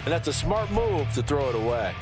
and that's a smart move to throw it away.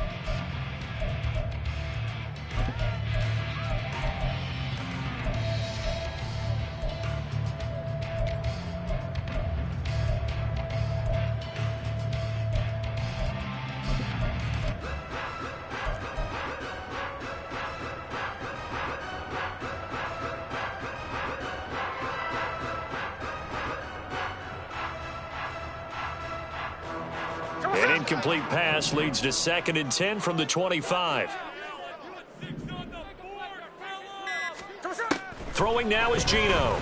An incomplete pass leads to 2nd and 10 from the 25. Throwing now is Gino.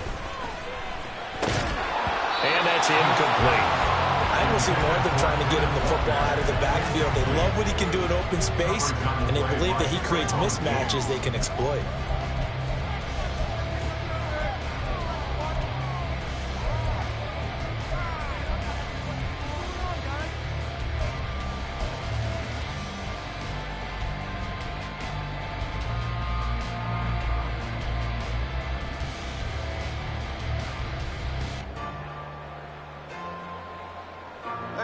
And that's incomplete. I will see more of them trying to get him the football out of the backfield. They love what he can do in open space, and they believe that he creates mismatches they can exploit.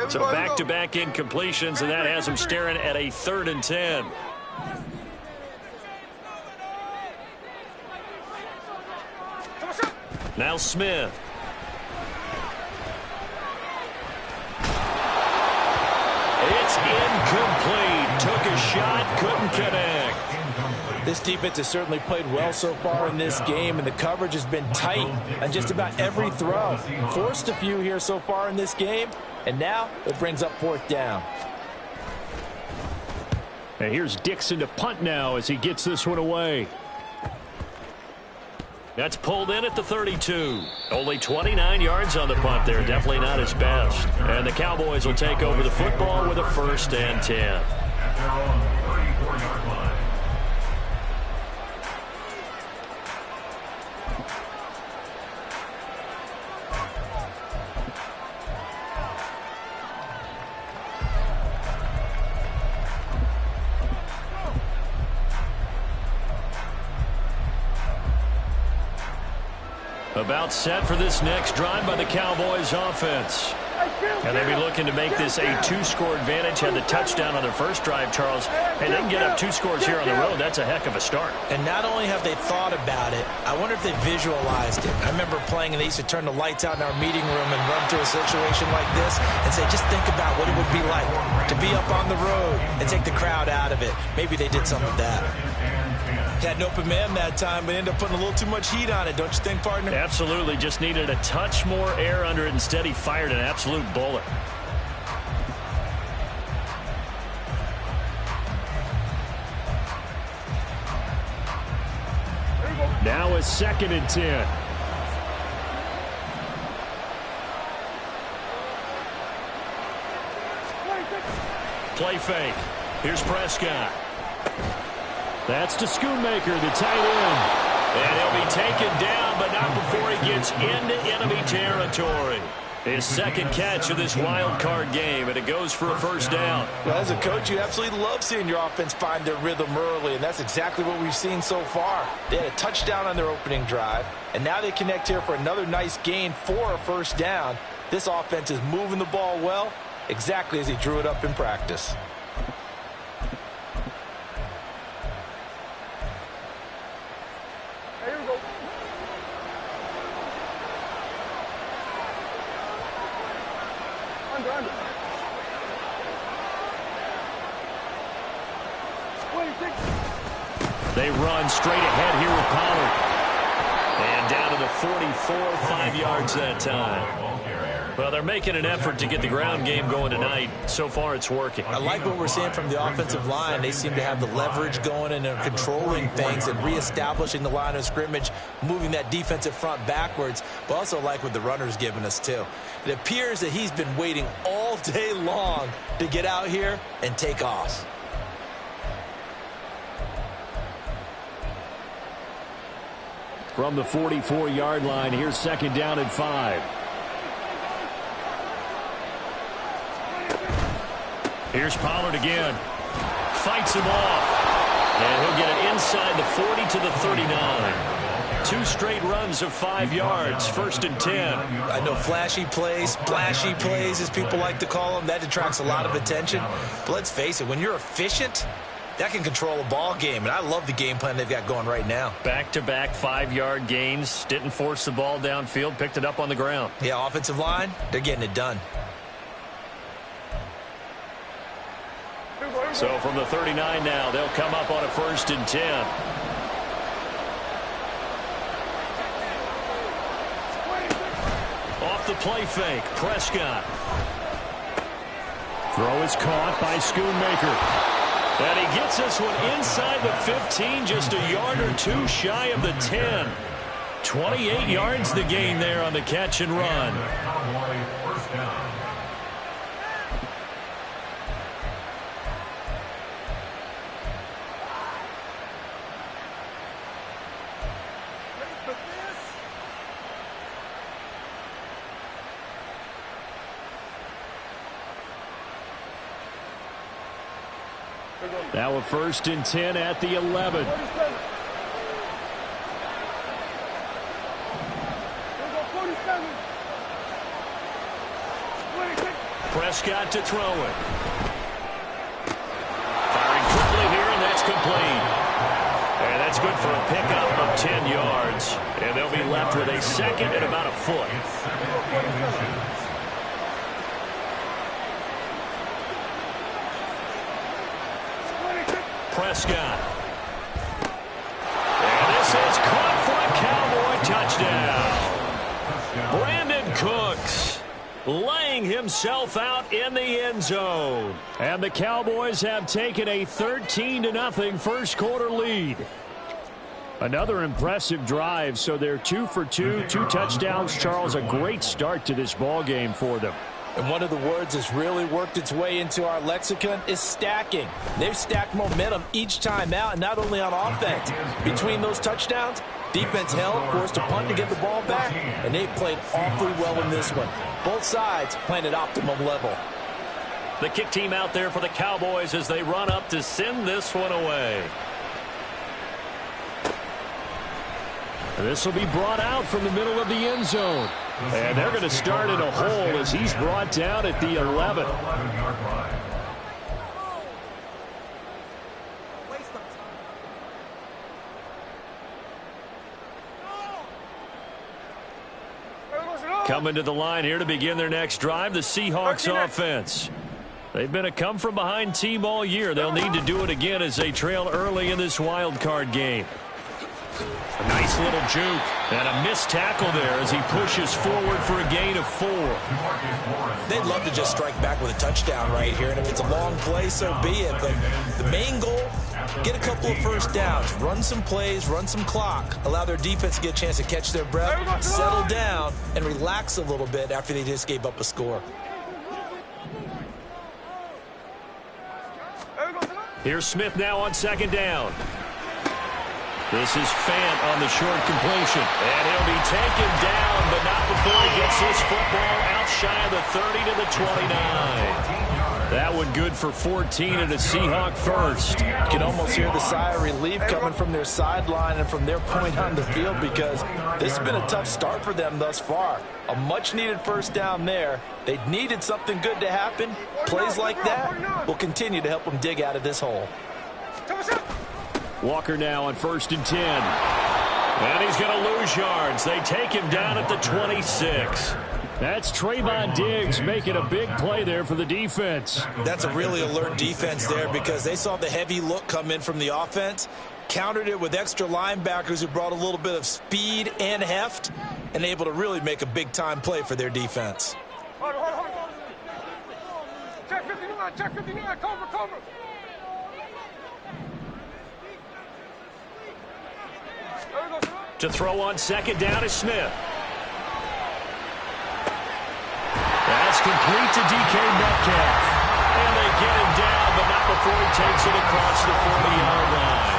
So back-to-back incompletions, and that has him staring at a 3rd and 10. Now Smith. It's incomplete. Took a shot, couldn't connect. This defense has certainly played well so far in this game, and the coverage has been tight on just about every throw. Forced a few here so far in this game, and now it brings up 4th down. And here's Dixon to punt now as he gets this one away. That's pulled in at the 32. Only 29 yards on the punt there. Definitely not his best. And the Cowboys will take over the football with a 1st and 10. About set for this next drive by the Cowboys offense. And they'll be looking to make this a 2-score advantage. Had the touchdown on their first drive, Charles. And they can get up 2 scores here on the road. That's a heck of a start. And not only have they thought about it, I wonder if they visualized it. I remember playing, and they used to turn the lights out in our meeting room and run through a situation like this and say, just think about what it would be like to be up on the road and take the crowd out of it. Maybe they did some of that. Had an open man that time, but ended up putting a little too much heat on it, don't you think, partner? Absolutely. Just needed a touch more air under it. Instead, he fired an absolute bullet. Now a 2nd and 10. Play fake. Here's Prescott. That's to Schoonmaker, the tight end. And he'll be taken down, but not before he gets into enemy territory. His 2nd catch of this wild card game, and it goes for a 1st down. Well, as a coach, you absolutely love seeing your offense find their rhythm early, and that's exactly what we've seen so far. They had a touchdown on their opening drive, and now they connect here for another nice gain for a 1st down. This offense is moving the ball well, exactly as he drew it up in practice. They run straight ahead here with Pollard. And down to the 44, 5 yards that time. Well, they're making an effort to get the ground game going tonight. So far, it's working. I like what we're seeing from the offensive line. They seem to have the leverage going and are controlling things and reestablishing the line of scrimmage, moving that defensive front backwards, but also like what the runner's giving us, too. It appears that he's been waiting all day long to get out here and take off. From the 44-yard line, here's 2nd down and 5. Here's Pollard again. Fights him off. And he'll get it inside the 40 to the 39. 2 straight runs of 5 yards. 1st and 10. I know flashy plays, splashy plays, as people like to call them. That attracts a lot of attention. But let's face it, when you're efficient, that can control a ball game. And I love the game plan they've got going right now. Back-to-back 5-yard gains. Didn't force the ball downfield. Picked it up on the ground. Yeah, offensive line, they're getting it done. So from the 39 now, they'll come up on a 1st and 10. Off the play fake, Prescott. Throw is caught by Schoonmaker. And he gets this one inside the 15, just a yard or 2 shy of the 10. 28 yards the gain there on the catch and run. Now a 1st and 10 at the 11. Prescott to throw it. Firing quickly here, and that's complete. And that's good for a pickup of 10 yards. And they'll be left with a 2nd and about a foot. Prescott. And this is caught for a Cowboy touchdown. Brandon Cooks laying himself out in the end zone. And the Cowboys have taken a 13-0 first quarter lead. Another impressive drive, so they're 2 for 2, 2 touchdowns. Charles, a great start to this ball game for them. And one of the words that's really worked its way into our lexicon is stacking. They've stacked momentum each time out, and not only on offense. Between those touchdowns, defense held, forced a punt to get the ball back, and they played awfully well in this one. Both sides playing at optimum level. The kick team out there for the Cowboys as they run up to send this one away. This will be brought out from the middle of the end zone. And they're going to start in a hole as he's brought down at the 11. Coming to the line here to begin their next drive, the Seahawks offense. They've been a come-from-behind team all year. They'll need to do it again as they trail early in this wild card game. A nice little juke and a missed tackle there as he pushes forward for a gain of 4. They'd love to just strike back with a touchdown right here, and if it's a long play, so be it. But the main goal, get a couple of first downs, run some plays, run some clock, allow their defense to get a chance to catch their breath, settle down, and relax a little bit after they just gave up a score. Here's Smith now on 2nd down. This is Fant on the short completion. And he'll be taken down, but not before he gets this football out shy of the 30 to the 29. That one good for 14 and a Seahawk first. You can almost hear the sigh of relief coming from their sideline and from their point on the field, because this has been a tough start for them thus far. A much-needed first down there. They needed something good to happen. Plays like that will continue to help them dig out of this hole. Walker now on 1st and 10. And he's going to lose yards. They take him down at the 26. That's Trayvon Diggs making a big play there for the defense. That's a really alert defense there, because they saw the heavy look come in from the offense, countered it with extra linebackers who brought a little bit of speed and heft, and able to really make a big-time play for their defense. Check 59, check 59, cover. To throw on 2nd down is Smith. That's complete to DK Metcalf. And they get him down, but not before he takes it across the 40-yard line.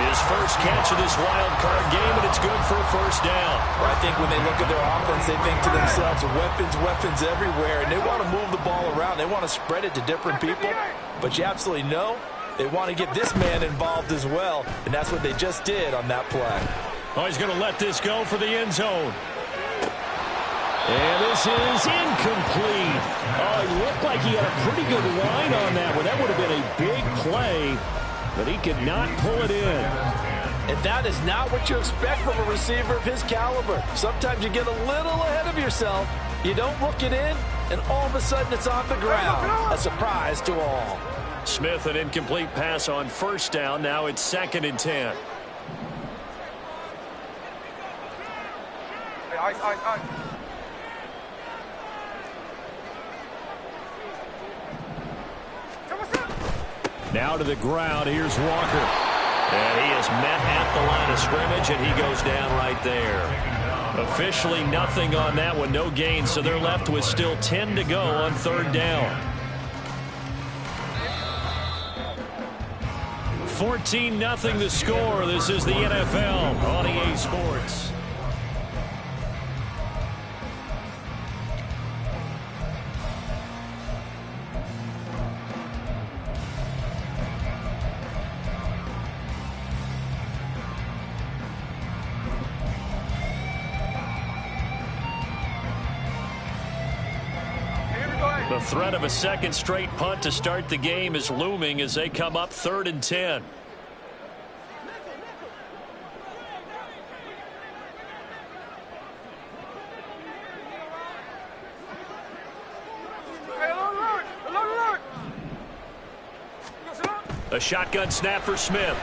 His first catch of this wild card game, and it's good for a first down. Well, I think when they look at their offense, they think to themselves, weapons everywhere, and they want to move the ball around. They want to spread it to different people, but you absolutely know they want to get this man involved as well, and that's what they just did on that play. Oh, he's going to let this go for the end zone. And this is incomplete. Oh, he looked like he had a pretty good line on that one. That would have been a big play, but he could not pull it in. And that is not what you expect from a receiver of his caliber. Sometimes you get a little ahead of yourself. You don't look it in, and all of a sudden it's on the ground. A surprise to all. Smith, an incomplete pass on first down. Now it's 2nd and 10. Now to the ground. Here's Walker. And he is met at the line of scrimmage, and he goes down right there. Officially nothing on that one. No gain, so they're left with still 10 to go on 3rd down. 14-0 the score. This is the NFL on EA Sports. The threat of a second straight punt to start the game is looming as they come up 3rd and 10. A shotgun snap for Smith.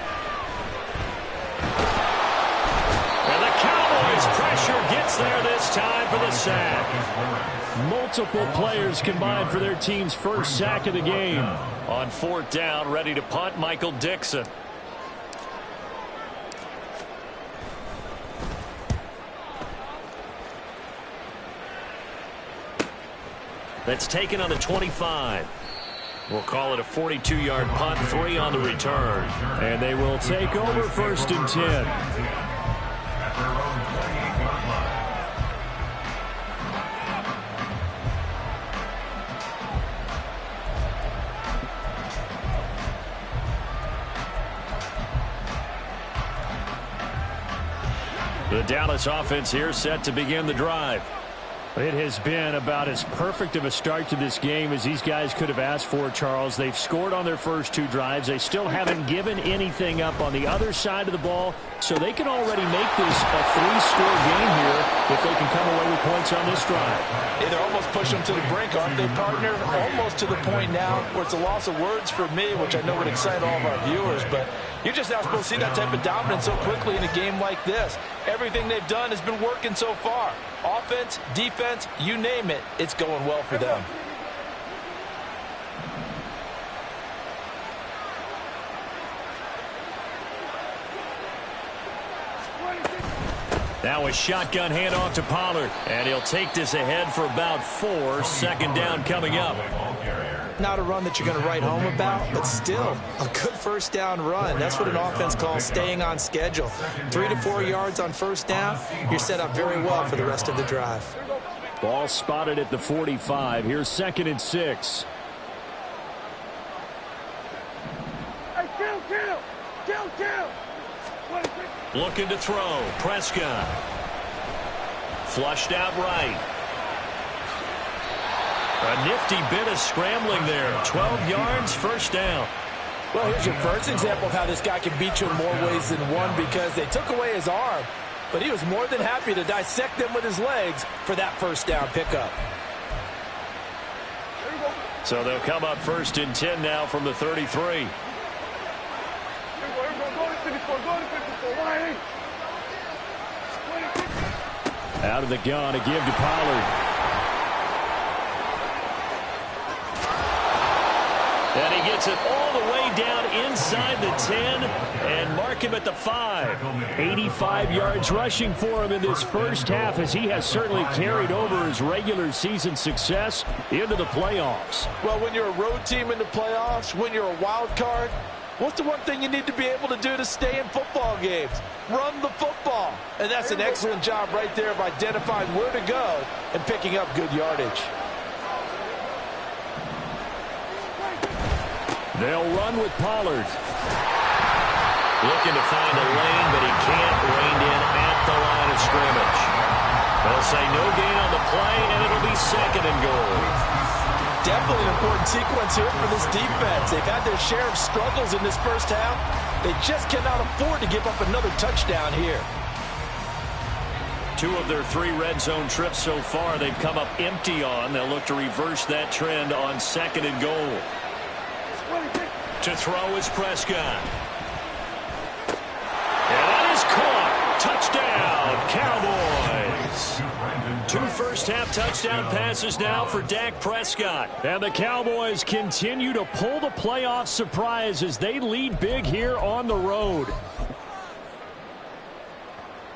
And the Cowboys pressure gets there this time for the sack. Multiple players combined for their team's first sack of the game. On 4th down, ready to punt, Michael Dixon. That's taken on the 25. We'll call it a 42-yard punt, 3 on the return. And they will take over 1st and 10. The Dallas offense here set to begin the drive. It has been about as perfect of a start to this game as these guys could have asked for, Charles. They've scored on their first 2 drives. They still haven't given anything up on the other side of the ball, so they can already make this a 3-score game here if they can come away with points on this drive. Yeah, they're almost pushing them to the brink, aren't they, partner? Almost to the point now where it's a loss of words for me, which I know would excite all of our viewers, but you're just not supposed to see that type of dominance so quickly in a game like this. Everything they've done has been working so far. Offense, defense, you name it, it's going well for them. Now a shotgun handoff to Pollard, and he'll take this ahead for about 4. 2nd down coming up. Not a run that you're going to write home about, but still a good 1st down run. That's what an offense calls staying on schedule. 3 to 4 yards on 1st down, you're set up very well for the rest of the drive. Ball spotted at the 45. Here's 2nd and 6. Hey, kill. Looking to throw. Prescott. Flushed out right. A nifty bit of scrambling there. 12 yards, 1st down. Well, here's your first example of how this guy can beat you in more ways than one, because they took away his arm, but he was more than happy to dissect them with his legs for that 1st down pickup. So they'll come up 1st and 10 now from the 33. Out of the gun, a give to Pollard. And he gets it all the way down inside the 10 and mark him at the 5. 85 yards rushing for him in this first half, as he has certainly carried over his regular season success into the playoffs. Well, when you're a road team in the playoffs, when you're a wild card, what's the one thing you need to be able to do to stay in football games? Run the football. And that's an excellent job right there of identifying where to go and picking up good yardage. They'll run with Pollard. Looking to find a lane, but he can't rein in of scrimmage. They'll say no gain on the play, and it'll be 2nd and goal. Definitely an important sequence here for this defense. They've had their share of struggles in this first half. They just cannot afford to give up another touchdown here. 2 of their 3 red zone trips so far they've come up empty on. They'll look to reverse that trend on 2nd and goal. To throw is Prescott. And that is caught. Touchdown, Cowboys. 2 first-half touchdown passes now for Dak Prescott. And the Cowboys continue to pull the playoff surprise as they lead big here on the road.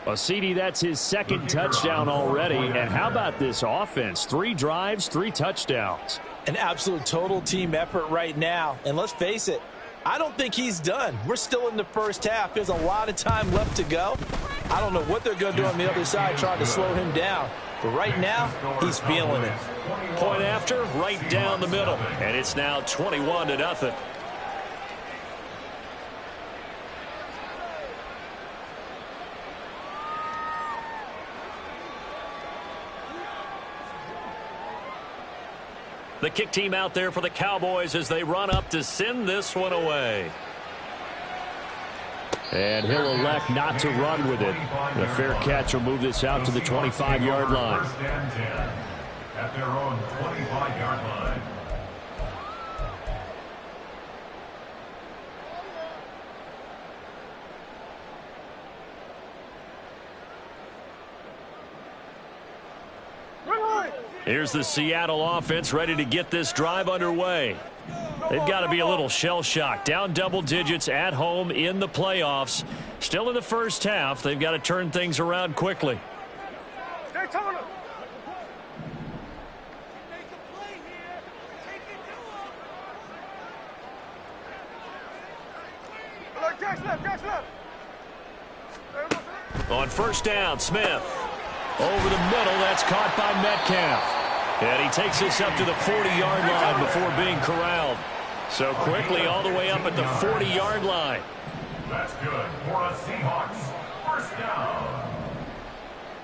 Well, CD, that's his 2nd touchdown already. And how about this offense? 3 drives, 3 touchdowns. An absolute total team effort right now. And let's face it, I don't think he's done. We're still in the first half. There's a lot of time left to go. I don't know what they're going to do on the other side trying to slow him down. But right now, he's feeling it. Point after, right down the middle. And it's now 21-0. The kick team out there for the Cowboys as they run up to send this one away. And he'll elect not to run with it. The fair catch will move this out to the 25-yard line. At their own 25-yard line. Here's the Seattle offense ready to get this drive underway. They've got to be a little shell-shocked. Down double digits at home in the playoffs. Still in the first half. They've got to turn things around quickly. On first down, Smith. Over the middle, that's caught by Metcalf. And he takes this up to the 40-yard line before being corralled. So quickly all the way up at the 40-yard line. That's good for a Seahawks. First down.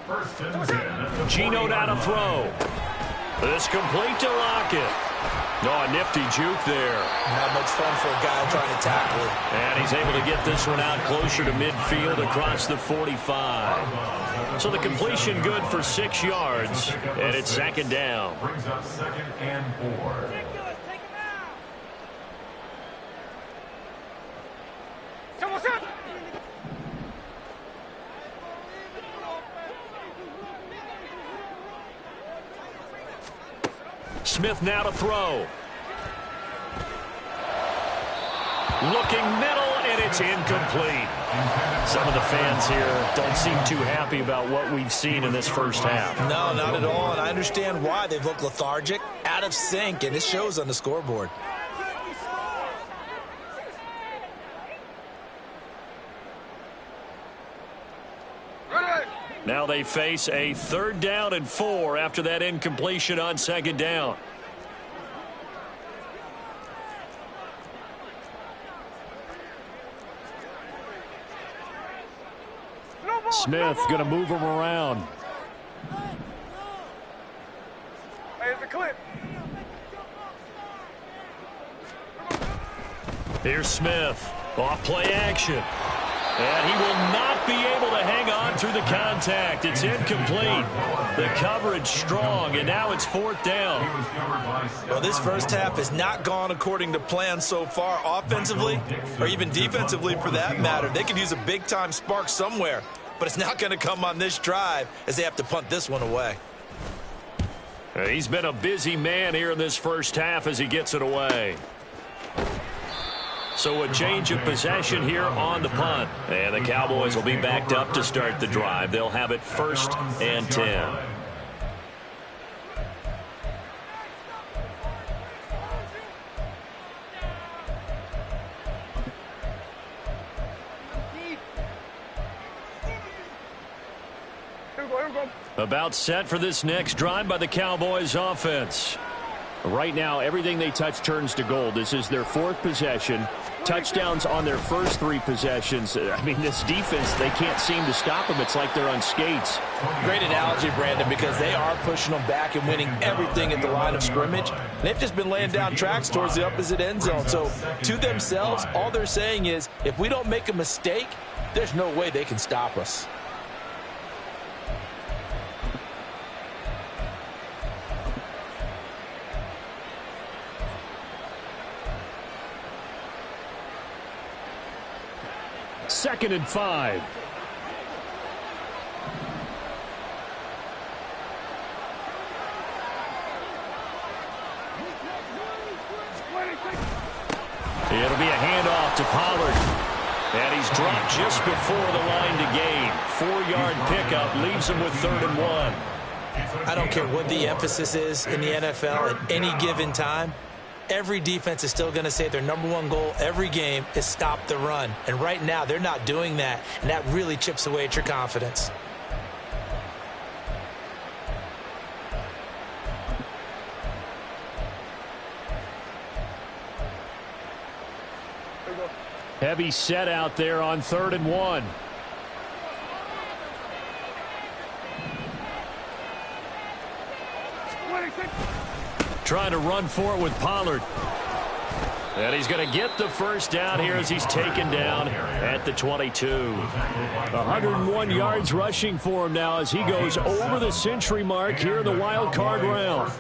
First and 10 at the Geno down to throw. This complete to Lockett. Oh, a nifty juke there. Not much fun for a guy trying to tackle it. And he's able to get this one out closer to midfield across the 45. So the completion good for 6 yards. And it's 2nd down. Brings up 2nd and 4. Smith now to throw. Looking middle, and it's incomplete. Some of the fans here don't seem too happy about what we've seen in this first half. No, not at all, and I understand why. They've looked lethargic, out of sync, and it shows on the scoreboard. Now they face a 3rd down and 4 after that incompletion on 2nd down. Smith going to move him around. Here's the clip. Here's Smith. Off play action. And he will not be able to hang on through the contact. It's incomplete. The coverage strong, and now it's 4th down. Well, this first half has not gone according to plan so far offensively, or even defensively for that matter. They could use a big-time spark somewhere, but it's not going to come on this drive as they have to punt this one away. He's been a busy man here in this first half as he gets it away. So a change of possession here on the punt. And the Cowboys will be backed up to start the drive. They'll have it 1st and 10. About set for this next drive by the Cowboys offense. Right now, everything they touch turns to gold. This is their 4th possession. Touchdowns on their first 3 possessions. I mean, this defense, they can't seem to stop them. It's like they're on skates. Great analogy, Brandon, because they are pushing them back and winning everything at the line of scrimmage. They've just been laying down tracks towards the opposite end zone. So to themselves, all they're saying is, if we don't make a mistake, there's no way they can stop us. Second and 5. It'll be a handoff to Pollard. And he's dropped just before the line to gain. 4-yard pickup leaves him with 3rd and 1. I don't care what the emphasis is in the NFL at any given time. Every defense is still going to say their #1 goal every game is stop the run. And right now, they're not doing that, and that really chips away at your confidence. Heavy set out there on 3rd and 1. Trying to run for it with Pollard. And he's going to get the first down here as he's taken down at the 22. 101 yards rushing for him now as he goes over the century mark here in the wild card round.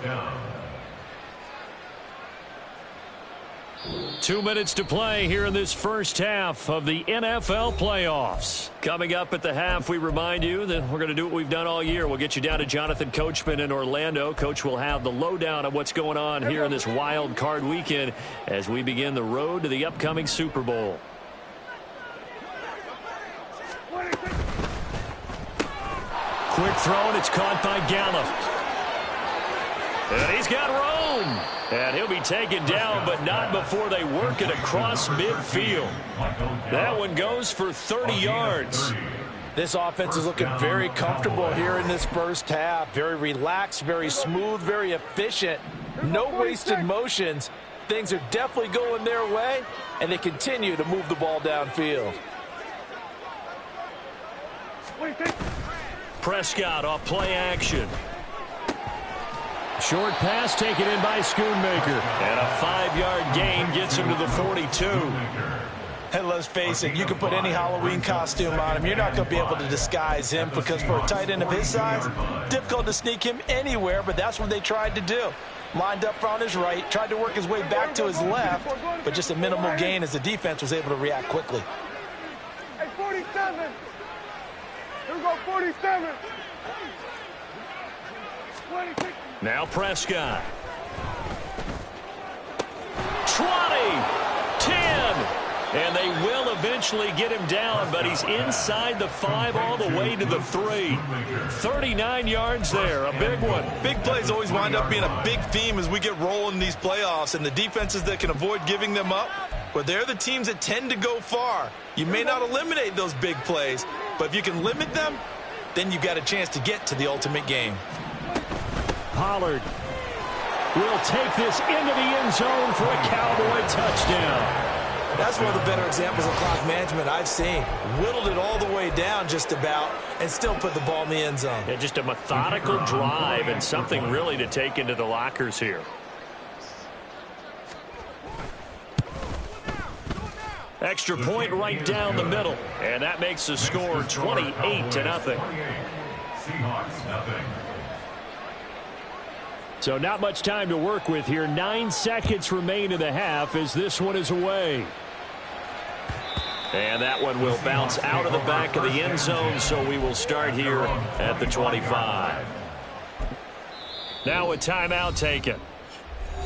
2 minutes to play here in this first half of the NFL playoffs. Coming up at the half, we remind you that we're going to do what we've done all year. We'll get you down to Jonathan Coachman in Orlando. Coach will have the lowdown of what's going on here in this wild card weekend as we begin the road to the upcoming Super Bowl. Quick throw, and it's caught by Gallup. And he's got room. And he'll be taken down, but not before they work it across midfield. That one goes for 30 yards. This offense is looking very comfortable here in this first half. Very relaxed, very smooth, very efficient. No wasted motions. Things are definitely going their way, and they continue to move the ball downfield. Prescott off play action. Short pass taken in by Schoonmaker. And a 5-yard gain gets him to the 42. And let's face it, you can put any Halloween costume on him. You're not going to be able to disguise him because for a tight end of his size, difficult to sneak him anywhere, but that's what they tried to do. Lined up on his right, tried to work his way back to his left, but just a minimal gain as the defense was able to react quickly. Hey, 47. Here we go, 47. 26. Now Prescott. 20, 10, and they will eventually get him down, but he's inside the 5 all the way to the 3. 39 yards there, a big one. Big plays always wind up being a big theme as we get rolling in these playoffs, and the defenses that can avoid giving them up, but they're the teams that tend to go far. You may not eliminate those big plays, but if you can limit them, then you've got a chance to get to the ultimate game. Pollard will take this into the end zone for a Cowboy touchdown. That's one of the better examples of clock management I've seen. Whittled it all the way down just about and still put the ball in the end zone. Yeah, just a methodical drive and something really to take into the lockers here. Extra point right down the middle. And that makes the score 28-0. Seahawks, nothing. So not much time to work with here. 9 seconds remain in the half as this one is away. And that one will bounce out of the back of the end zone, so we will start here at the 25. Now a timeout taken.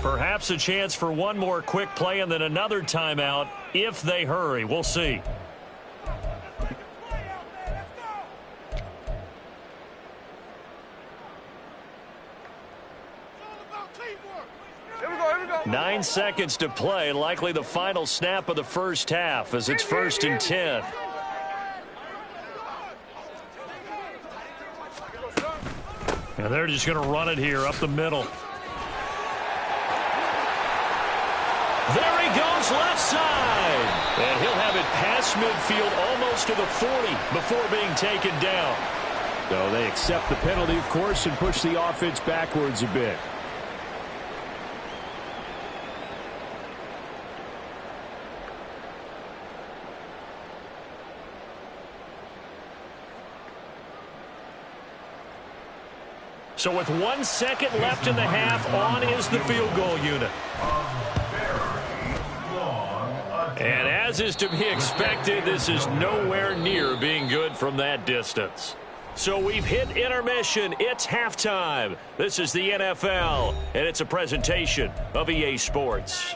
Perhaps a chance for one more quick play and then another timeout if they hurry. We'll see. Here we go. 9 seconds to play, likely the final snap of the first half as it's 1st and 10. And they're just going to run it here up the middle. There he goes left side. And he'll have it past midfield almost to the 40 before being taken down. So they accept the penalty, of course, and push the offense backwards a bit. So with 1 second left in the half, on is the field goal unit. And as is to be expected, this is nowhere near being good from that distance. So we've hit intermission. It's halftime. This is the NFL, and it's a presentation of EA Sports.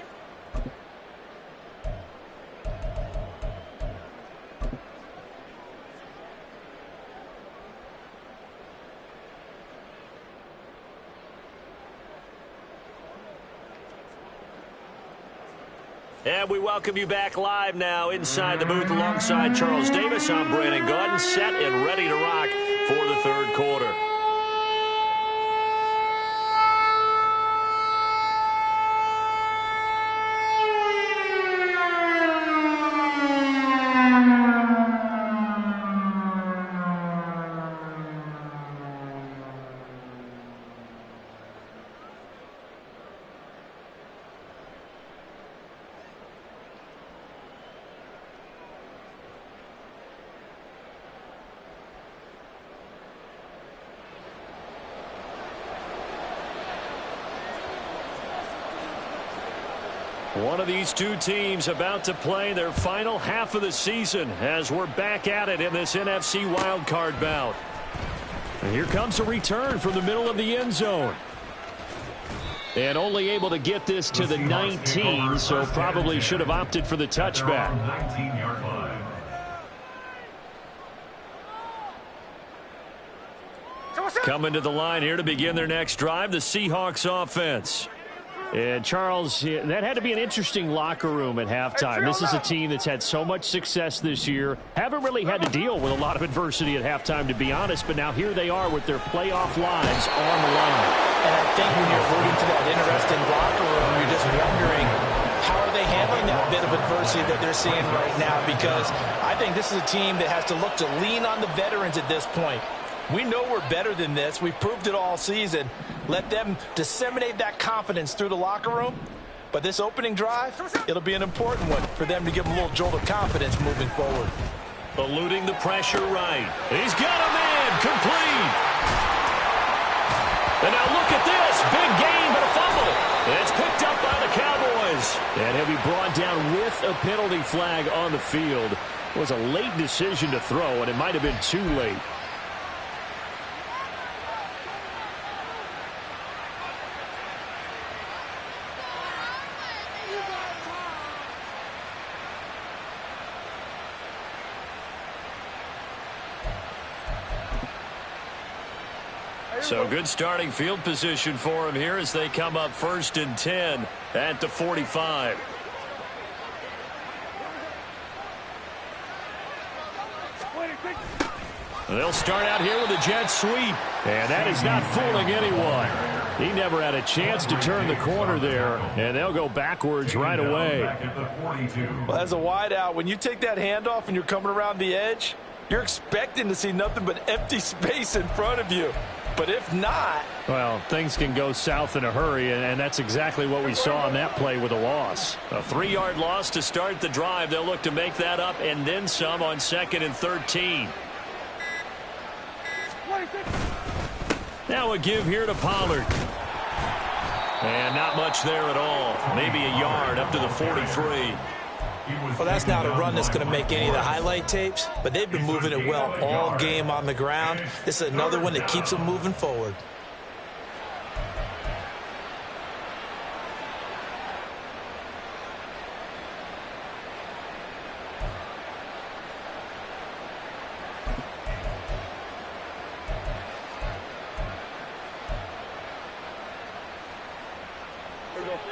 And we welcome you back live now inside the booth alongside Charles Davis. I'm Brandon Gaudin, set and ready to rock for the third quarter. One of these two teams about to play their final half of the season as we're back at it in this NFC wildcard bout. And here comes a return from the middle of the end zone. And only able to get this to the 19, so probably should have opted for the touchback. Coming to the line here to begin their next drive, the Seahawks offense. And, Charles, that had to be an interesting locker room at halftime. This is a team that's had so much success this year. Haven't really had to deal with a lot of adversity at halftime, to be honest. But now here they are with their playoff lives on the line. And I think when you're alluding to that interesting locker room, you're just wondering, how are they handling that bit of adversity that they're seeing right now? Because I think this is a team that has to look to lean on the veterans at this point. We know we're better than this. We've proved it all season. Let them disseminate that confidence through the locker room. But this opening drive, it'll be an important one for them to give them a little jolt of confidence moving forward. Eluding the pressure right. He's got a man complete. And now look at this. Big gain, but a fumble. And it's picked up by the Cowboys. And he'll be brought down with a penalty flag on the field. It was a late decision to throw, and it might have been too late. So good starting field position for him here as they come up 1st and 10 at the 45. They'll start out here with a jet sweep. And that is not fooling anyone. He never had a chance to turn the corner there, and they'll go backwards right away. Well, as a wideout, when you take that handoff and you're coming around the edge, you're expecting to see nothing but empty space in front of you. But if not... well, things can go south in a hurry, and that's exactly what we saw on that play with a loss. A 3-yard loss to start the drive. They'll look to make that up and then some on 2nd and 13. Now a give here to Pollard. And not much there at all. Maybe a yard up to the 43. Well, that's not a run that's going to make any of the highlight tapes, but they've been moving it well all game on the ground. This is another one that keeps them moving forward.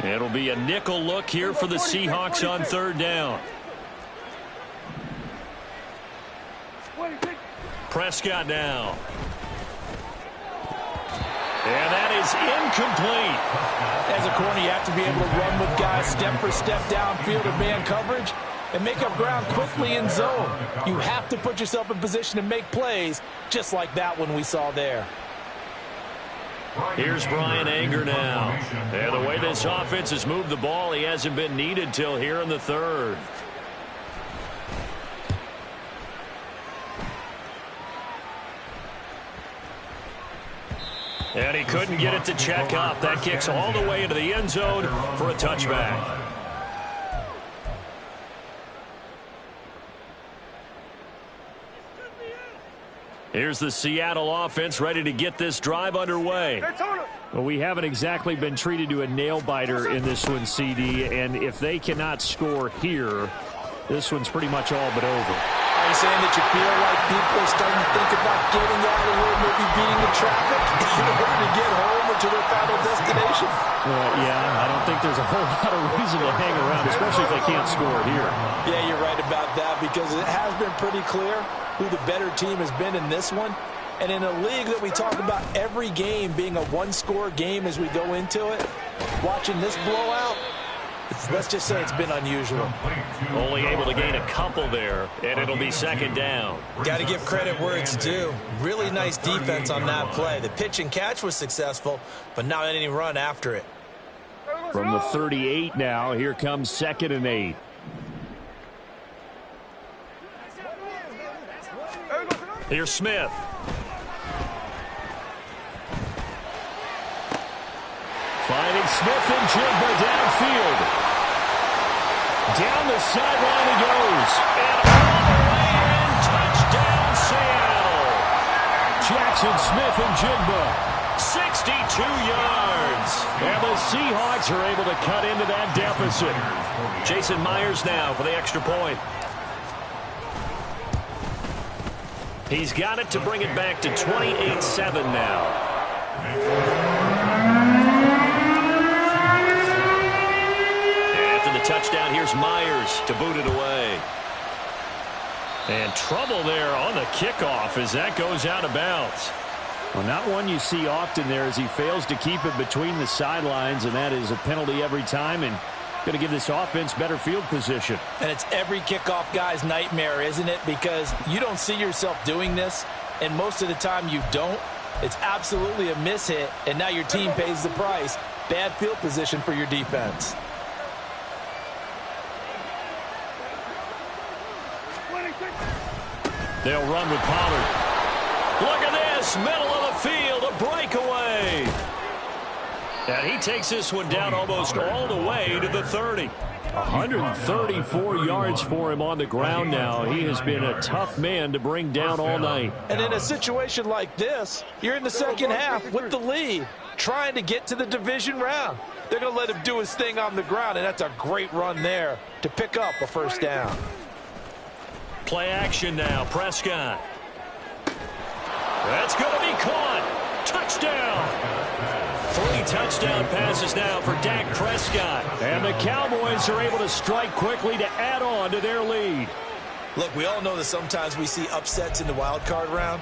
It'll be a nickel look here for the Seahawks on 3rd down. Prescott now. And that is incomplete. As a corner, you have to be able to run with guys step for step downfield or man coverage and make up ground quickly in zone. You have to put yourself in position to make plays, just like that one we saw there. Here's Brian Anger now. And the way this offense has moved the ball, he hasn't been needed till here in the third. And he couldn't get it to check up. That kicks all the way into the end zone for a touchback. Here's the Seattle offense ready to get this drive underway. Well, we haven't exactly been treated to a nail-biter in this one, CD, and if they cannot score here, this one's pretty much all but over. Are you saying that you feel like people are starting to think about getting out of here, maybe beating the traffic in order to get home or to their final destination? Yeah, I don't think there's a whole lot of reason to hang around, especially if they can't score here. Yeah, you're right about that, because it has been pretty clear who the better team has been in this one. And in a league that we talk about every game being a one-score game as we go into it, watching this blowout, let's just say it's been unusual. Only able to gain a couple there, and it'll be second down. Got to give credit where it's due. Really nice defense on that play. The pitch and catch was successful, but not any run after it. From the 38 now, here comes 2nd and 8. Here's Smith. Finding Smith and Jigba downfield. Down the sideline he goes. And all the way in, touchdown Seattle. Jackson Smith and Jigba. 62 yards. And the Seahawks are able to cut into that deficit. Jason Myers now for the extra point. He's got it to bring it back to 28-7 now. After the touchdown, here's Myers to boot it away. And trouble there on the kickoff as that goes out of bounds. Well, not one you see often there as he fails to keep it between the sidelines, and that is a penalty every time, and going to give this offense better field position. And it's every kickoff guy's nightmare, isn't it? Because you don't see yourself doing this, and most of the time you don't. It's absolutely a mishit, and now your team pays the price. Bad field position for your defense. They'll run with Pollard. Look at this, middle of the field, a breakaway. And he takes this one down almost all the way to the 30. 134 yards for him on the ground now. He has been a tough man to bring down all night. And in a situation like this, you're in the second half with the lead, trying to get to the division round. They're going to let him do his thing on the ground, and that's a great run there to pick up a first down. Play action now, Prescott. That's going to be caught. Touchdown. 3 touchdown passes now for Dak Prescott. And the Cowboys are able to strike quickly to add on to their lead. Look, we all know that sometimes we see upsets in the wild card round,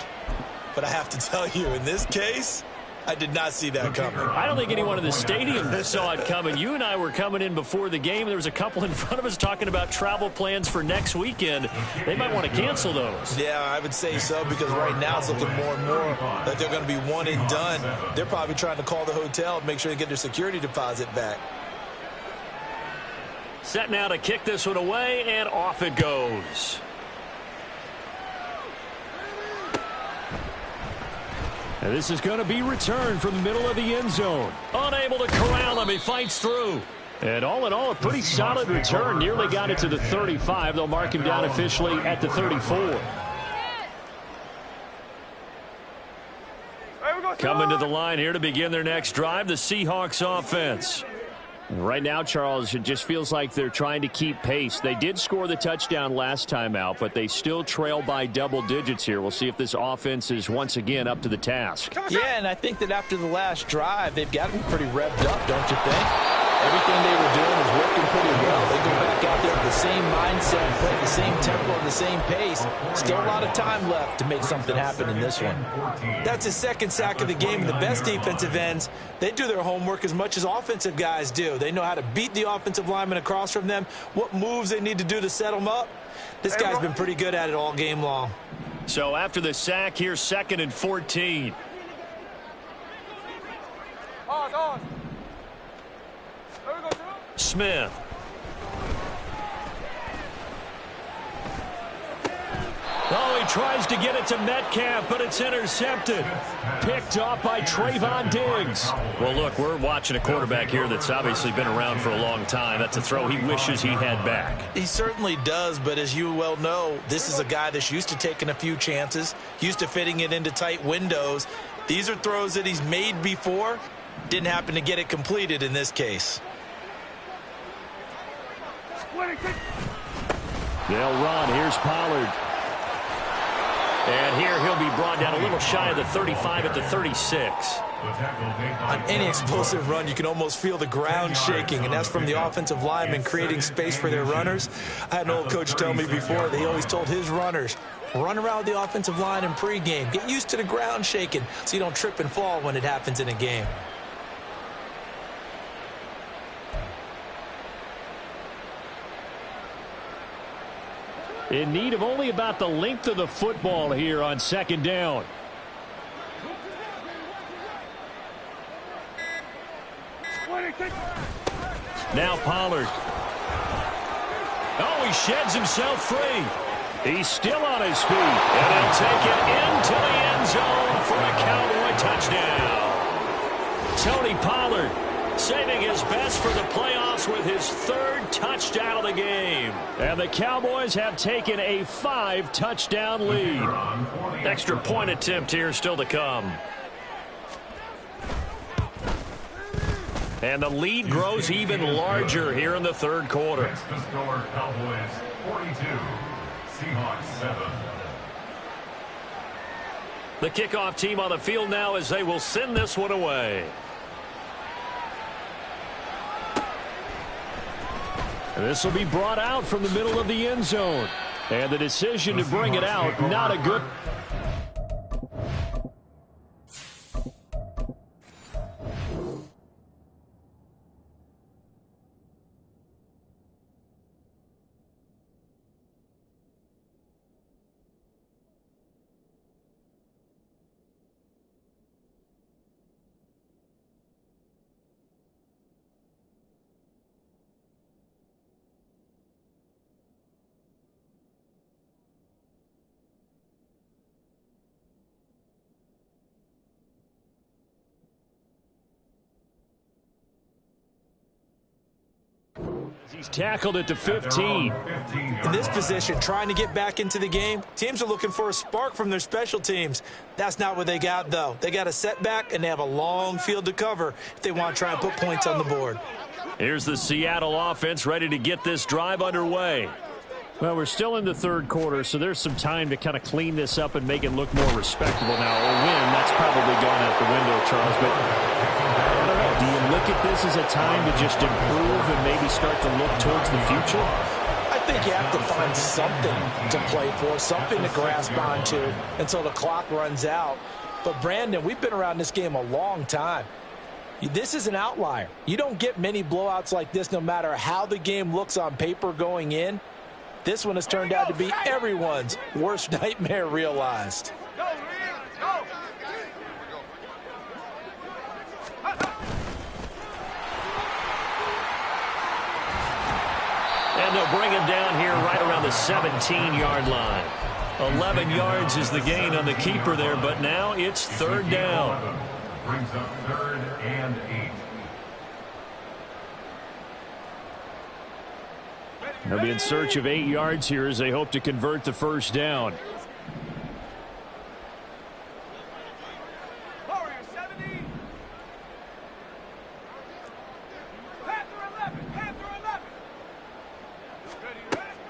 but I have to tell you, in this case, I did not see that coming. I don't think anyone in the stadium saw it coming. You and I were coming in before the game. There was a couple in front of us talking about travel plans for next weekend. They might want to cancel those. Yeah, I would say so, because right now it's looking more and more like they're going to be one and done. They're probably trying to call the hotel and make sure they get their security deposit back. Set now to kick this one away, and off it goes. And this is going to be returned from the middle of the end zone. Unable to corral him. He fights through. And all in all, a pretty solid return. Nearly got it to the 35. They'll mark him down officially at the 34. Coming to the line here to begin their next drive, the Seahawks offense. Right now, Charles, it just feels like they're trying to keep pace. They did score the touchdown last time out, but they still trail by double digits here. We'll see if this offense is once again up to the task. Yeah, and I think that after the last drive, they've got to be pretty revved up, don't you think? Everything they were doing is working pretty well. They go back out there with the same mindset, play at the same tempo and the same pace. Still a lot of time left to make something happen in this one. That's his second sack of the game. And the best defensive ends, they do their homework as much as offensive guys do. They know how to beat the offensive lineman across from them, what moves they need to do to set them up. This guy's been pretty good at it all game long. So after the sack, here's 2nd and 14. Smith. Oh, he tries to get it to Metcalf, but it's intercepted. Picked off by Trayvon Diggs. Well, look, we're watching a quarterback here that's obviously been around for a long time. That's a throw he wishes he had back. He certainly does, but as you well know, this is a guy that's used to taking a few chances, used to fitting it into tight windows. These are throws that he's made before. Didn't happen to get it completed in this case. They'll run. Here's Pollard. And here he'll be brought down a little shy of the 35 at the 36. On any explosive run, you can almost feel the ground shaking, and that's from the offensive linemen creating space for their runners. I had an old coach tell me before, they always told his runners, run around the offensive line in pregame. Get used to the ground shaking so you don't trip and fall when it happens in a game. In need of only about the length of the football here on 2nd down. Now Pollard. Oh, he sheds himself free. He's still on his feet. And he'll take it into the end zone for a Cowboy touchdown. Tony Pollard saving his best for the playoffs with his 3rd touchdown of the game. And the Cowboys have taken a 5-touchdown lead. Extra point attempt here still to come. And the lead grows even larger here in the 3rd quarter. The score, Cowboys 42, Seahawks 7. The kickoff team on the field now as they will send this one away. This will be brought out from the middle of the end zone. And the decision to bring it out, not a good... He's tackled at the 15. In this position, trying to get back into the game, teams are looking for a spark from their special teams. That's not what they got, though. They got a setback, and they have a long field to cover if they want to try and put points on the board. Here's the Seattle offense ready to get this drive underway. Well, we're still in the 3rd quarter, so there's some time to kind of clean this up and make it look more respectable now. A win, that's probably gone out the window, Charles, but I don't know. Do you look at this as a time to just improve and maybe start to look towards the future? I think you have to find something to play for, something to grasp onto until the clock runs out. But, Brandon, we've been around this game a long time. This is an outlier. You don't get many blowouts like this no matter how the game looks on paper going in. This one has turned out to be everyone's worst nightmare realized. And they'll bring him down here right around the 17-yard line. 11 yards is the gain on the keeper there, but now it's 3rd down. Brings up 3rd and 8. They'll be in search of 8 yards here as they hope to convert the 1st down.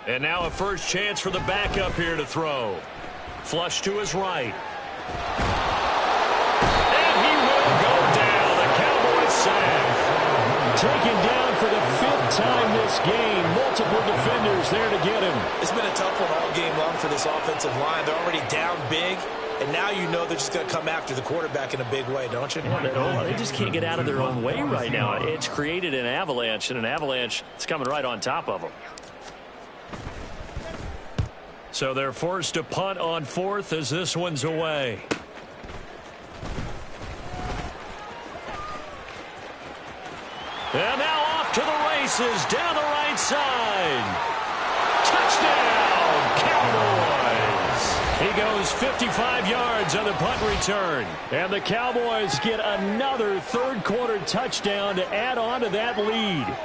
And now a first chance for the backup here to throw. Flush to his right. And he will go down. The Cowboys sack. Taken down for the 15th time this game. Multiple defenders there to get him. It's been a tough one all game long for this offensive line. They're already down big, and now you know they're just going to come after the quarterback in a big way, don't you? Yeah, they just can't get out of their own way right now. It's created an avalanche, and an avalanche is coming right on top of them. So they're forced to punt on fourth as this one's away. And now off to the races down the right side. Touchdown, Cowboys. He goes 55 yards on the punt return. And the Cowboys get another third-quarter touchdown to add on to that lead.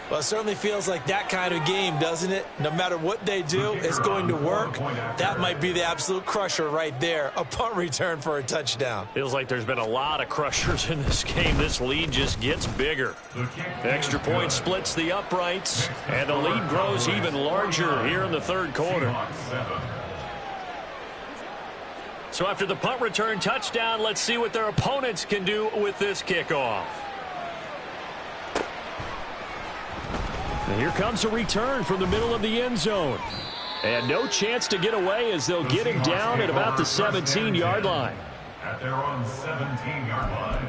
Well, it certainly feels like that kind of game, doesn't it? No matter what they do, it's going to work. That might be the absolute crusher right there, a punt return for a touchdown. Feels like there's been a lot of crushers in this game. This lead just gets bigger. Extra point splits the uprights, and the lead grows even larger here in the third quarter. So after the punt return touchdown, let's see what their opponents can do with this kickoff. And here comes a return from the middle of the end zone. And no chance to get away as they'll get him down at about the 17-yard line. At their own 17-yard line.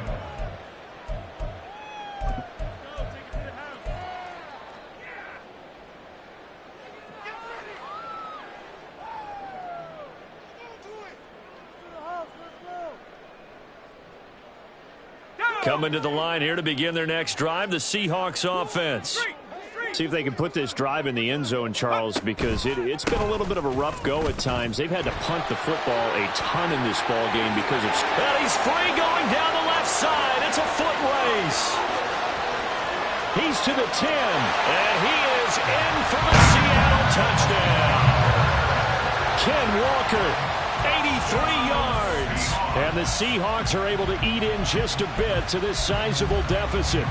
Coming to the line here to begin their next drive, the Seahawks offense. See if they can put this drive in the end zone, Charles, because it's been a little bit of a rough go at times. They've had to punt the football a ton in this ball game because of... And he's free going down the left side. It's a foot race. He's to the 10, and he is in for the Seattle touchdown. Ken Walker, 83 yards. And the Seahawks are able to eat in just a bit to this sizable deficit.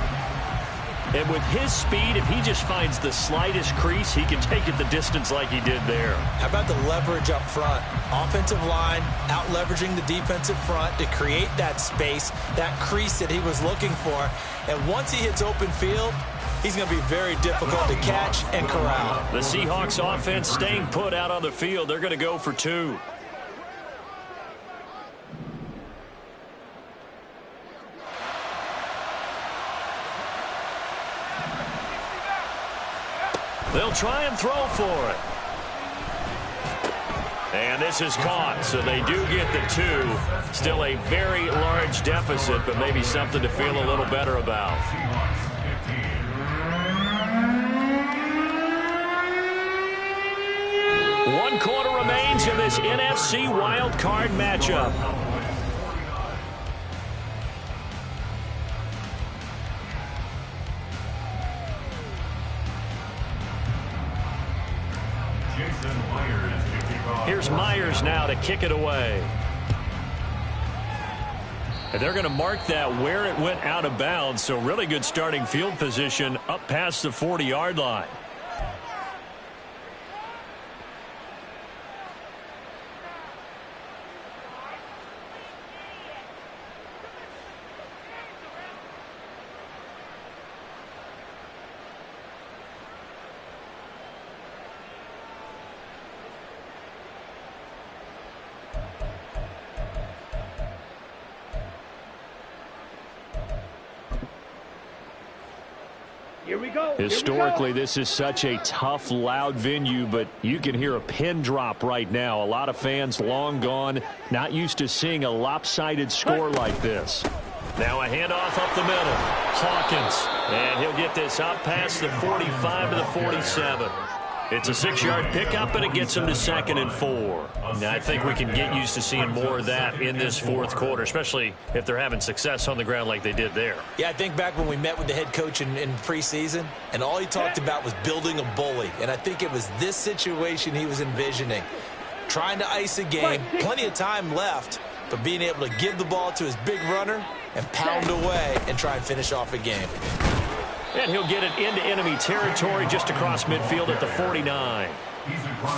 And with his speed, if he just finds the slightest crease, he can take it the distance like he did there. How about the leverage up front? Offensive line out leveraging the defensive front to create that space, that crease that he was looking for. And once he hits open field, he's going to be very difficult to catch and corral. The Seahawks offense staying put out on the field. They're going to go for two. They'll try and throw for it. And this is caught, so they do get the two. Still a very large deficit, but maybe something to feel a little better about. One quarter remains in this NFC wild card matchup. Here's Myers now to kick it away. And they're going to mark that where it went out of bounds, so really good starting field position up past the 40-yard line. Historically, this is such a tough, loud venue, but you can hear a pin drop right now. A lot of fans long gone, not used to seeing a lopsided score like this. Now a handoff up the middle. Hawkins, and he'll get this out past the 45 to the 47. It's a 6-yard pickup, and it gets him to 2nd and 4. Now, I think we can get used to seeing more of that in this fourth quarter, especially if they're having success on the ground like they did there. Yeah, I think back when we met with the head coach in preseason, and all he talked about was building a bully. And I think it was this situation he was envisioning. Trying to ice a game, plenty of time left, but being able to give the ball to his big runner and pound away and try and finish off a game. And he'll get it into enemy territory just across midfield at the 49.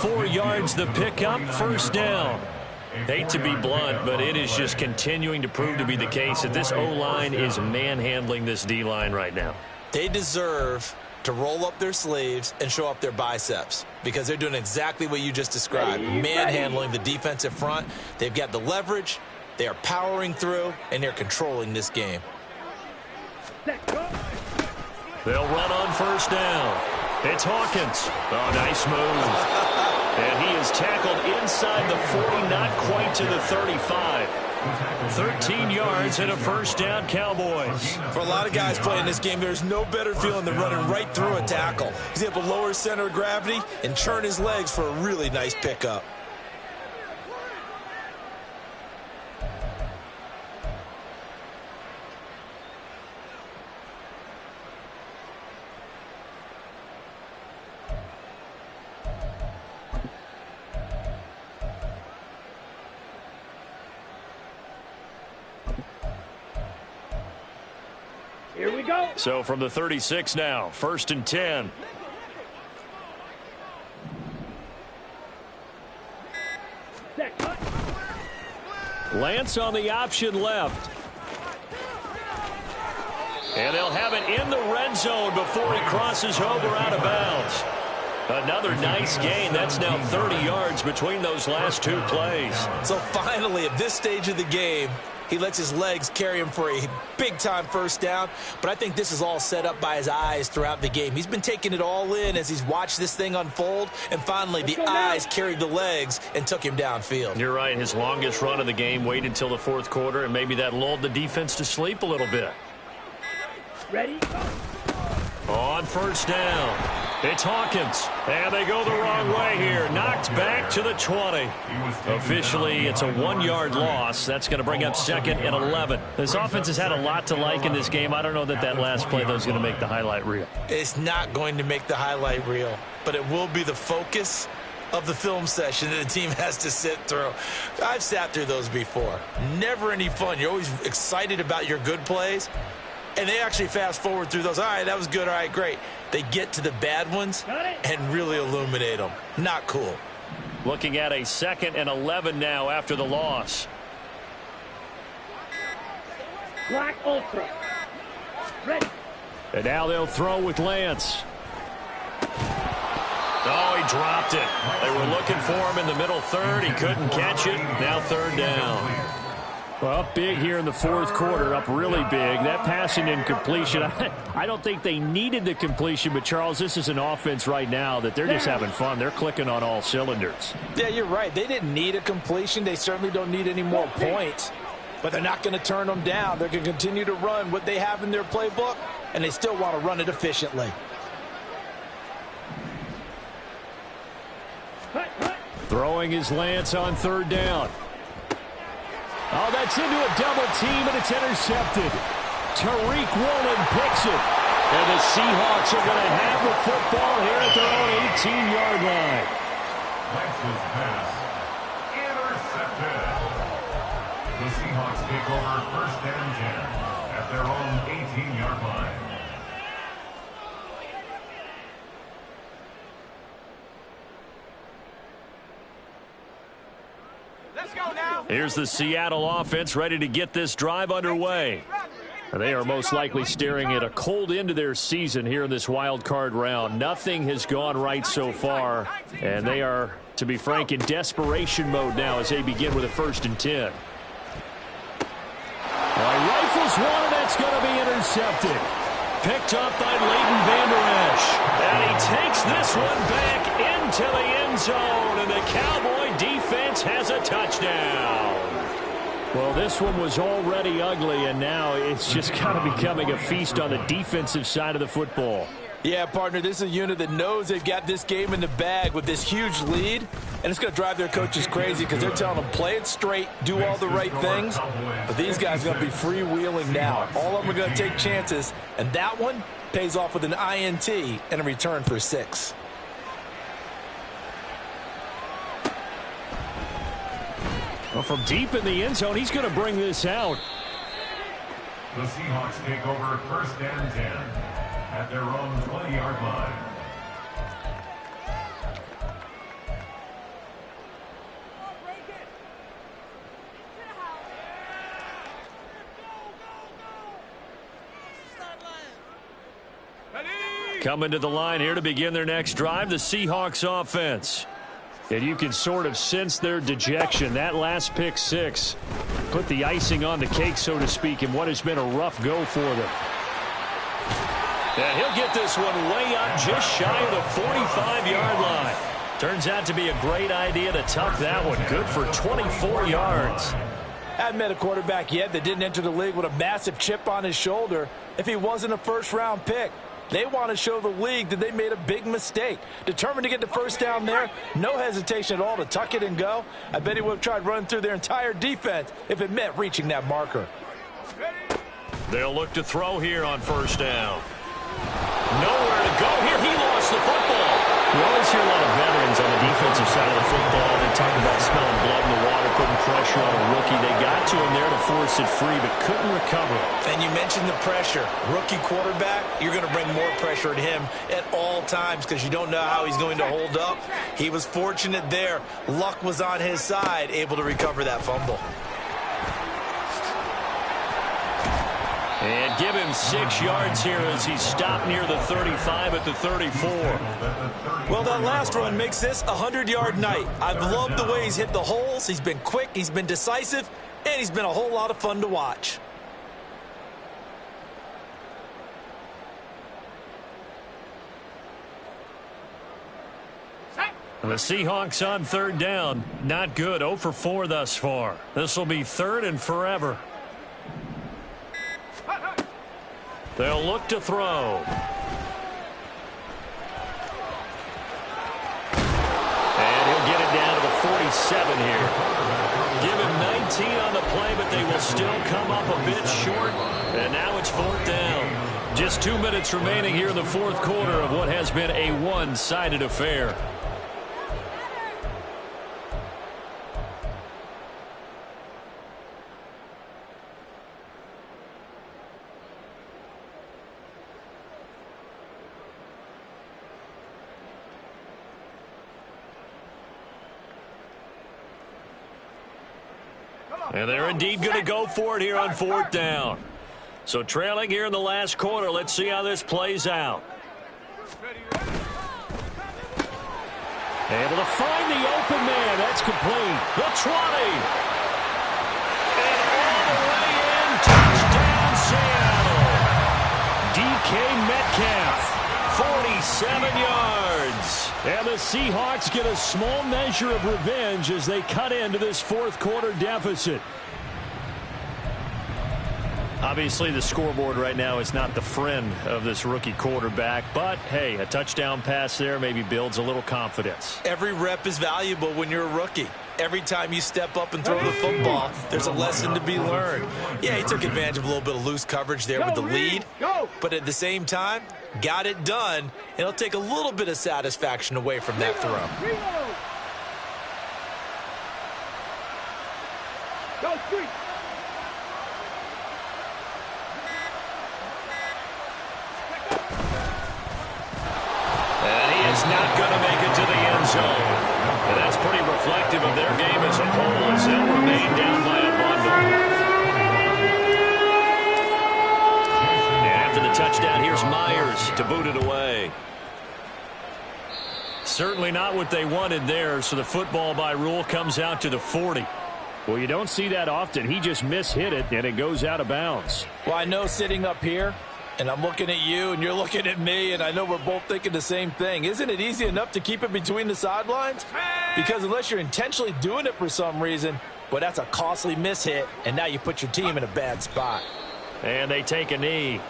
4 yards the pickup, first down. Hate to be blunt, but it is just continuing to prove to be the case that this O-line is manhandling this D-line right now. They deserve to roll up their sleeves and show up their biceps because they're doing exactly what you just described, manhandling the defensive front. They've got the leverage, they are powering through, and they're controlling this game. They'll run on first down. It's Hawkins. Oh, nice move. And he is tackled inside the 40, not quite to the 35. 13 yards and a first down, Cowboys. For a lot of guys playing this game, there's no better feeling than running right through a tackle. He's able to lower his center of gravity and churn his legs for a really nice pickup. Here we go. So from the 36 now, 1st and 10. Lance on the option left. And they'll have it in the red zone before he crosses over out of bounds. Another nice gain. That's now 30 yards between those last two plays. So finally, at this stage of the game, he lets his legs carry him for a big-time first down. But I think this is all set up by his eyes throughout the game. He's been taking it all in as he's watched this thing unfold. And finally, the eyes carried the legs and took him downfield. You're right. His longest run of the game waited until the fourth quarter, and maybe that lulled the defense to sleep a little bit. Ready? On first down. It's Hawkins. And they go the wrong way here. Knocked back to the 20. Officially, it's a 1-yard loss. That's going to bring up 2nd and 11. This offense has had a lot to like in this game. I don't know that last play, though, is going to make the highlight reel. It's not going to make the highlight reel, but it will be the focus of the film session that the team has to sit through. I've sat through those before. Never any fun. You're always excited about your good plays. And they actually fast forward through those. All right, that was good. All right, great. They get to the bad ones and really illuminate them. Not cool. Looking at a 2nd and 11 now after the loss. Black Ultra. Ready. And now they'll throw with Lance. Oh, he dropped it. They were looking for him in the middle third. He couldn't catch it. Now 3rd down. Well, up big here in the fourth quarter, up really big. That passing incompletion, I don't think they needed the completion, but, Charles, this is an offense right now that they're just having fun. They're clicking on all cylinders. Yeah, you're right. They didn't need a completion. They certainly don't need any more points, but they're not going to turn them down. They're going to continue to run what they have in their playbook, and they still want to run it efficiently. Throwing is Lance on 3rd down. Oh, that's into a double team, and it's intercepted. Tariq Woolen picks it. And the Seahawks are going to have the football here at their own 18-yard line. Lance's pass intercepted. The Seahawks take over 1st and 10 at their own 18-yard line. Let's go now. Here's the Seattle offense ready to get this drive underway. They are most likely staring at a cold end to their season here in this wild card round. Nothing has gone right so far, and they are, to be frank, in desperation mode now as they begin with a 1st and 10. Rifles one, and that's going to be intercepted. Picked up by Leighton Vander Esch. And he takes this one back into the end zone, and the Cowboy defense has a touchdown. Well, this one was already ugly, and now it's just kind of becoming a feast on the defensive side of the football. Yeah, partner, this is a unit that knows they've got this game in the bag with this huge lead, and it's going to drive their coaches crazy because they're telling them play it straight, do all the right things, but these guys are going to be freewheeling now. All of them are going to take chances, and that one pays off with an INT and a return for 6. Well, from deep in the end zone, he's going to bring this out. The Seahawks take over 1st and 10 at their own 20-yard line. Coming to the line here to begin their next drive, the Seahawks offense. And you can sort of sense their dejection. That last pick six put the icing on the cake, so to speak, in what has been a rough go for them. And he'll get this one way up just shy of the 45-yard line. Turns out to be a great idea to tuck that one. Good for 24 yards. I've met a quarterback yet that didn't enter the league with a massive chip on his shoulder if he wasn't a first-round pick. They want to show the league that they made a big mistake. Determined to get the first down there, no hesitation at all to tuck it and go. I bet he would have tried running through their entire defense if it meant reaching that marker. They'll look to throw here on first down. Nowhere to go here. He lost the football. We always hear a lot of veterans on the defensive side of the football. They talk about smelling blood in the water, putting pressure on a rookie. They got to him there to force it free, but couldn't recover. And you mentioned the pressure. Rookie quarterback, you're going to bring more pressure at him at all times because you don't know how he's going to hold up. He was fortunate there. Luck was on his side, able to recover that fumble. And give him 6 yards here as he stopped near the 35 at the 34. Well, that last run makes this a 100-yard night. I've loved the way he's hit the holes. He's been quick, he's been decisive, and he's been a whole lot of fun to watch. The Seahawks on third down. Not good. 0 for 4 thus far. This will be third and forever. They'll look to throw. And he'll get it down to the 47 here. Give him 19 on the play, but they will still come up a bit short. And now it's fourth down. Just 2 minutes remaining here in the fourth quarter of what has been a one-sided affair. And they're indeed going to go for it here on fourth down. So trailing here in the last quarter. Let's see how this plays out. Able to find the open man. That's complete. The 20. And all the way in. Touchdown, Seattle. DK Metcalf. 47 yards. And the Seahawks get a small measure of revenge as they cut into this fourth quarter deficit. Obviously, the scoreboard right now is not the friend of this rookie quarterback. But, hey, a touchdown pass there maybe builds a little confidence. Every rep is valuable when you're a rookie. Every time you step up and throw the football, there's a lesson to be learned. Yeah, he took advantage of a little bit of loose coverage there with the lead. But at the same time, got it done. And it'll take a little bit of satisfaction away from that throw. And he is not going to make it to the end zone. And that's pretty reflective of their game as a whole as they'll remain down by a bundle. And after the touchdown, here's Myers to boot it away. Certainly not what they wanted there, so the football by rule comes out to the 40. Well, you don't see that often. He just mishit it, and it goes out of bounds. Well, I know sitting up here, and I'm looking at you, and you're looking at me, and I know we're both thinking the same thing. Isn't it easy enough to keep it between the sidelines? Because unless you're intentionally doing it for some reason, well, that's a costly mishit, and now you put your team in a bad spot. And they take a knee.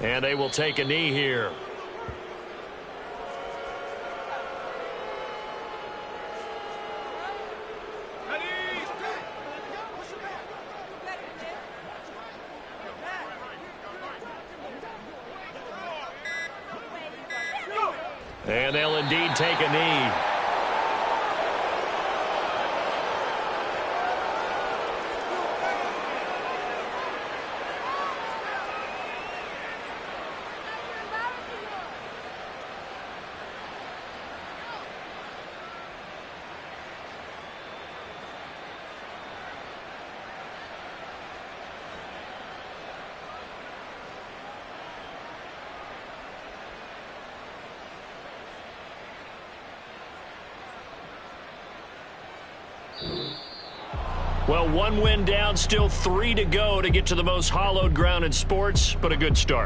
And they will take a knee here. And they'll indeed take a knee. Well, 1 win down, still 3 to go to get to the most hallowed ground in sports, but a good start.